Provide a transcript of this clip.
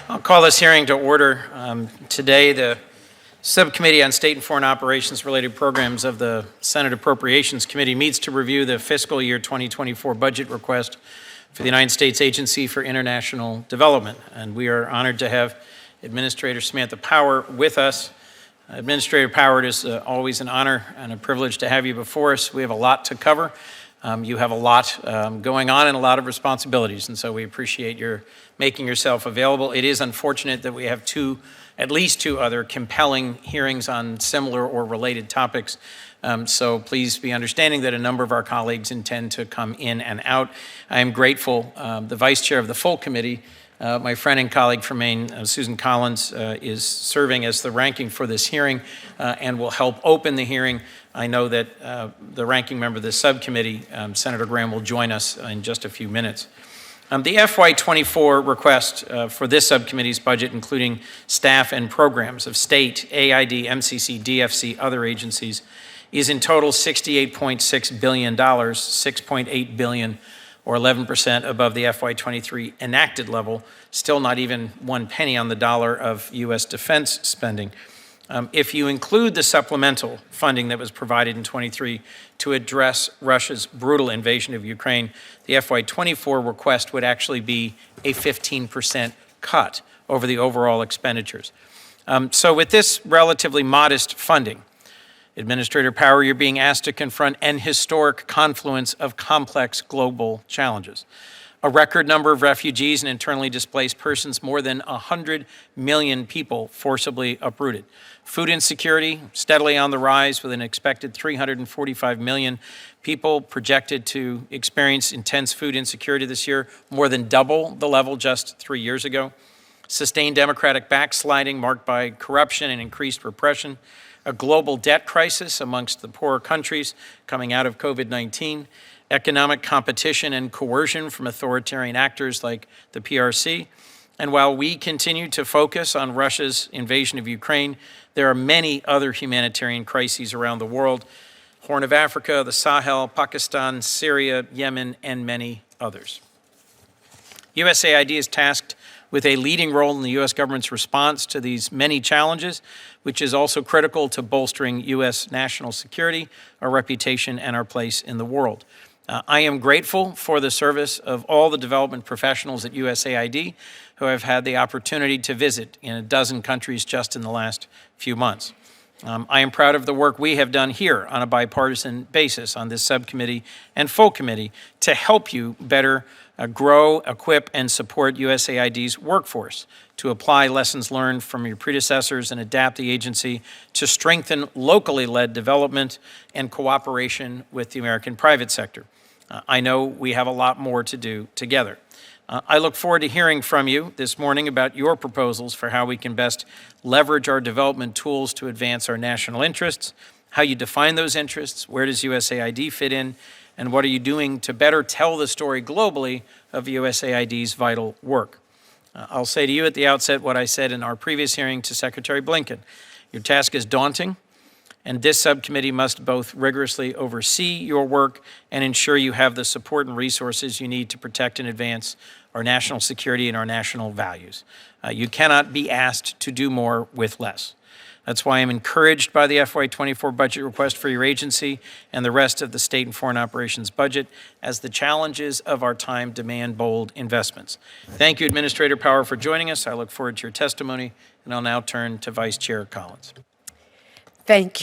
I'll call this hearing to order. Today, the Subcommittee on State and Foreign Operations Related Programs of the Senate Appropriations Committee meets to review the fiscal year 2024 budget request for the United States Agency for International Development. And we are honored to have Administrator Samantha Power with us. Administrator Power, it is always an honor and a privilege to have you before us. We have a lot to cover. You have a lot going on and a lot of responsibilities, and so we appreciate your making yourself available. It is unfortunate that we have at least two other compelling hearings on similar or related topics, so please be understanding that a number of our colleagues intend to come in and out. I am grateful. The Vice Chair of the full committee, my friend and colleague from Maine, Susan Collins, is serving as the ranking for this hearing and will help open the hearing. I know that the ranking member of the subcommittee, Senator Graham, will join us in just a few minutes. The FY24 request for this subcommittee's budget, including staff and programs of state, AID, MCC, DFC, other agencies, is in total $68.6 billion, $6.8 billion, or 11% above the FY23 enacted level, still not even 1 penny on the dollar of U.S. defense spending. If you include the supplemental funding that was provided in 23 to address Russia's brutal invasion of Ukraine, the FY24 request would actually be a 15% cut over the overall expenditures. So with this relatively modest funding, Administrator Power, you're being asked to confront an historic confluence of complex global challenges. A record number of refugees and internally displaced persons, more than 100 million people forcibly uprooted. Food insecurity steadily on the rise, with an expected 345 million people projected to experience intense food insecurity this year, more than double the level just 3 years ago. Sustained democratic backsliding marked by corruption and increased repression. A global debt crisis amongst the poorer countries coming out of COVID-19. Economic competition and coercion from authoritarian actors like the PRC. And while we continue to focus on Russia's invasion of Ukraine, there are many other humanitarian crises around the world: Horn of Africa, the Sahel, Pakistan, Syria, Yemen, and many others. USAID is tasked with a leading role in the U.S. government's response to these many challenges, which is also critical to bolstering U.S. national security, our reputation, and our place in the world. I am grateful for the service of all the development professionals at USAID who have had the opportunity to visit in a dozen countries just in the last few months. I am proud of the work we have done here on a bipartisan basis on this subcommittee and full committee to help you better grow, equip, and support USAID's workforce, to apply lessons learned from your predecessors and adapt the agency to strengthen locally led development and cooperation with the American private sector. I know we have a lot more to do together. I look forward to hearing from you this morning about your proposals for how we can best leverage our development tools to advance our national interests, how you define those interests, where does USAID fit in, and what are you doing to better tell the story globally of USAID's vital work. I'll say to you at the outset what I said in our previous hearing to Secretary Blinken. Your task is daunting, and this subcommittee must both rigorously oversee your work and ensure you have the support and resources you need to protect and advance our national security and our national values. You cannot be asked to do more with less. That's why I'm encouraged by the FY24 budget request for your agency and the rest of the state and foreign operations budget, as the challenges of our time demand bold investments. Thank you, Administrator Power, for joining us. I look forward to your testimony, and I'll now turn to Vice Chair Collins. Thank you.